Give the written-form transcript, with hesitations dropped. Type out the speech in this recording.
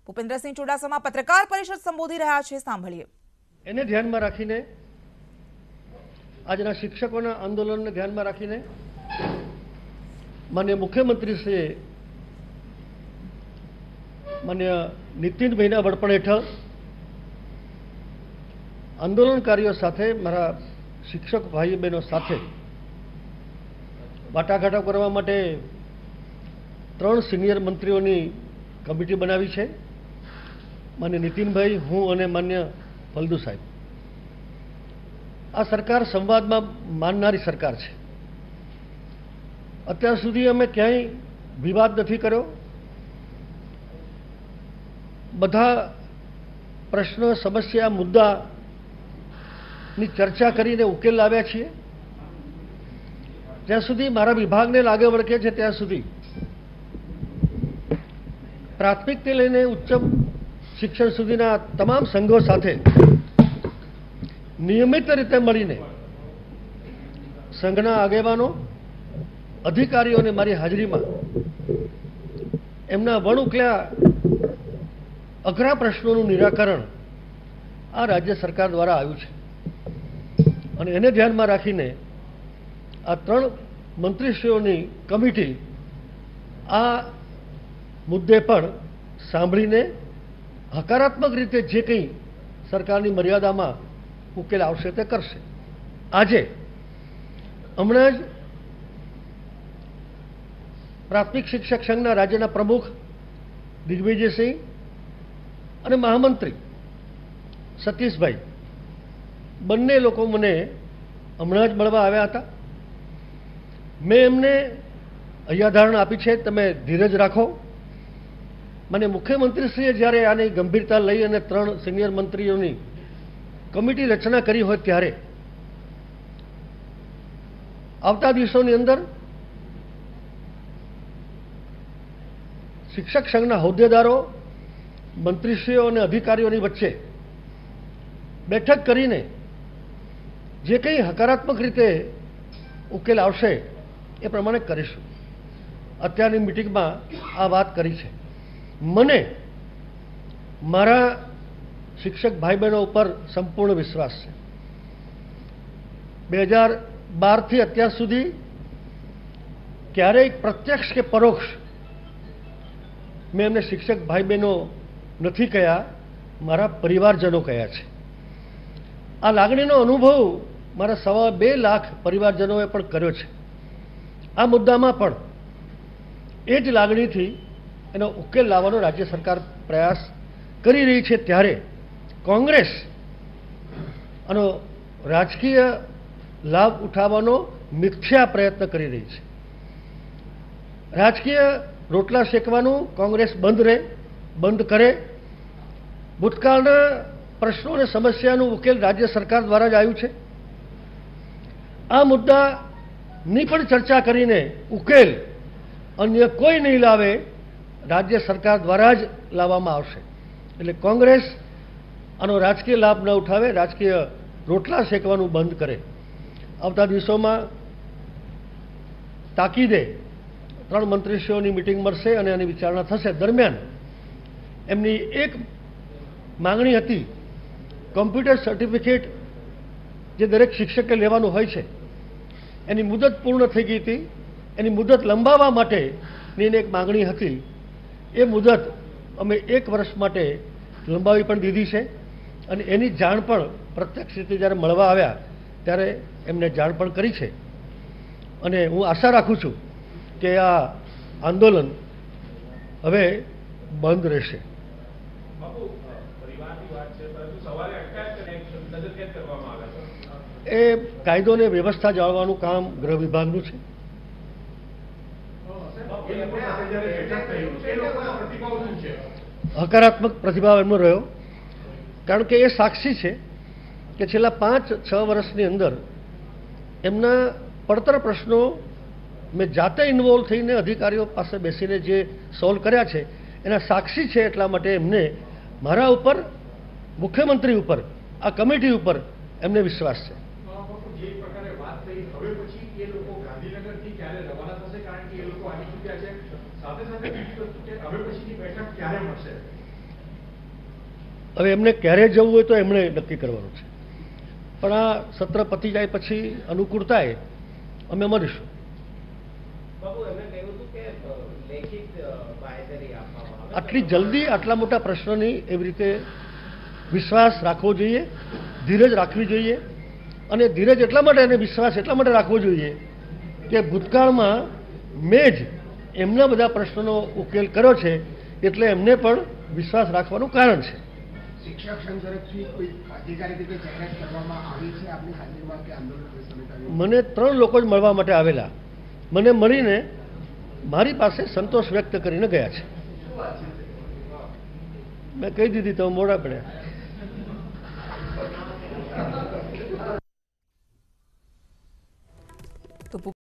ભૂપેન્દ્રસિંહ ચુડાસમા પત્રકાર પરિષદ સંબોધી રહ્યા છે, સાંભળીએ। એને ધ્યાનમાં રાખીને આજના શિક્ષકોના આંદોલનને ધ્યાનમાં રાખીને માનનીય મુખ્યમંત્રીશ્રીએ માનનીય નીતિનભાઈના વડપણ હેઠળ આંદોલનકારીઓ સાથે, મારા શિક્ષક ભાઈ બહેનો સાથે વાટાઘાટો કરવા માટે 3 સિનિયર મંત્રીઓની કમિટી બનાવી છે। માન્ય નીતિનભાઈ, હું અને માન્ય ફલદુ સાહેબ। આ સરકાર સંવાદમાં માનનારી સરકાર છે। અત્યાર સુધી અમે ક્યાંય વિવાદ નથી કર્યો। બધા પ્રશ્નો, સમસ્યા, મુદ્દાની ચર્ચા કરીને ઉકેલ લાવ્યા છીએ। જ્યાં સુધી મારા વિભાગને લાગે વળગે છે ત્યાં સુધી પ્રાથમિકથી લઈને ઉચ્ચ શિક્ષણ સુધીના તમામ સંઘો સાથે નિયમિત રીતે મળીને સંઘના આગેવાનો, અધિકારીઓને મારી હાજરીમાં એમના વણ ઉકલ્યા અઘરા પ્રશ્નોનું નિરાકરણ આ રાજ્ય સરકાર દ્વારા આવ્યું છે અને એને ધ્યાનમાં રાખીને આ 3 મંત્રીશ્રીઓની કમિટી આ મુદ્દે પણ સાંભળીને હકારાત્મક રીતે જે કંઈ સરકારની મર્યાદામાં ઉકેલ આવશે તે કરશે। આજે હમણાં જ પ્રાથમિક શિક્ષક સંઘના રાજ્યના પ્રમુખ દિગ્વિજયસિંહ અને મહામંત્રી સતીશભાઈ બંને લોકો મને હમણાં જ મળવા આવ્યા હતા। મેં એમને હૈયાધારણા આપી છે, તમે ધીરજ રાખો। મને મુખ્યમંત્રીશ્રીએ જ્યારે આની ગંભીરતા લઈ અને 3 સિનિયર મંત્રીઓની કમિટી રચના કરી હોય ત્યારે આવતા દિવસોની અંદર શિક્ષક સંઘના હોદ્દેદારો, મંત્રીશ્રીઓ અને અધિકારીઓની વચ્ચે બેઠક કરીને જે કંઈ હકારાત્મક રીતે ઉકેલ આવશે એ પ્રમાણે કરીશું। અત્યારની મિટિંગમાં આ વાત કરી છે। મને મારા શિક્ષક ભાઈ બહેનો ઉપર સંપૂર્ણ વિશ્વાસ છે। 2012થી અત્યાર સુધી ક્યારેય પ્રત્યક્ષ કે પરોક્ષ મેં એમને શિક્ષક ભાઈ બહેનો નથી કહ્યા, મારા પરિવારજનો કહ્યા છે। આ લાગણીનો અનુભવ મારા 2.25 લાખ પરિવારજનોએ પણ કર્યો છે। આ મુદ્દામાં પણ એ જ લાગણીથી એનો ઉકેલ લાવવાનો રાજ્ય સરકાર પ્રયાસ કરી રહી છે। ત્યારે કોંગ્રેસ આનો રાજકીય લાભ ઉઠાવવાનો મિથ્યા પ્રયત્ન કરી રહી છે। રાજકીય રોટલા શેકવાનું કોંગ્રેસ બંધ કરે। ભૂતકાળના પ્રશ્નો અને સમસ્યાનું ઉકેલ રાજ્ય સરકાર દ્વારા જ આવ્યું છે। આ મુદ્દાની પણ ચર્ચા કરીને ઉકેલ અન્ય કોઈ નહીં લાવે, રાજ્ય સરકાર દ્વારા જ લાવવામાં આવશે। એટલે કોંગ્રેસ આનો રાજકીય લાભ ન ઉઠાવે, રાજકીય રોટલા શેકવાનું બંધ કરે। આવતા દિવસોમાં તાકીદે 3 મંત્રીશ્રીઓની મિટિંગ મળશે અને આની વિચારણા થશે। દરમિયાન એમની એક માંગણી હતી, કોમ્પ્યુટર સર્ટિફિકેટ જે દરેક શિક્ષકે લેવાનું હોય છે એની મુદત પૂર્ણ થઈ ગઈ હતી, એની મુદત લંબાવવા માટેની એક માંગણી હતી। એ મુદત અમે 1 વર્ષ માટે લંબાવી પણ દીધી છે અને એની જાણ પણ પ્રત્યક્ષ રીતે જ્યારે મળવા આવ્યા ત્યારે એમને જાણ પણ કરી છે અને હું આશા રાખું છું કે આ આંદોલન હવે બંધ રહેશે। એ કાયદો અને વ્યવસ્થા જાળવવાનું કામ ગૃહ વિભાગનું છે। હકારાત્મક પ્રતિભાવ એમનો રહ્યો, કારણ કે એ સાક્ષી છે કે છેલ્લા 5-6 વર્ષની અંદર એમના પડતર પ્રશ્નો મેં જાતે ઇન્વોલ્વ થઈને અધિકારીઓ પાસે બેસીને જે સોલ્વ કર્યા છે એના સાક્ષી છે। એટલા માટે એમને મારા ઉપર, મુખ્યમંત્રી ઉપર, આ કમિટી ઉપર એમને વિશ્વાસ છે। હવે એમને ક્યારે જવું હોય તો એમણે નક્કી કરવાનું છે, પણ આ સત્ર પતી જાય પછી અનુકૂળતાએ અમે મળીશું. આટલી જલ્દી આટલા મોટા પ્રશ્નની એવી રીતે વિશ્વાસ રાખવો જોઈએ, ધીરજ રાખવી જોઈએ. અને ધીરજ એટલા માટે અને વિશ્વાસ એટલા માટે રાખવો જોઈએ કે ભૂતકાળમાં મેં જ એમના બધા પ્રશ્નોનો ઉકેલ કર્યો છે, એટલે એમને પણ વિશ્વાસ રાખવાનું કારણ છે. શિક્ષક સંઘ તરફથી કોઈ અધિકારી રીતે જાહેરાત કરવામાં આવી છે આપની હાજરીમાં કે આંદોલન? મને 3 લોકો જ મળવા માટે આવેલા, મને મળીને મારી પાસે સંતોષ વ્યક્ત કરીને ગયા છે. મેં કહી દીધી તો મોડા પડ્યા. તો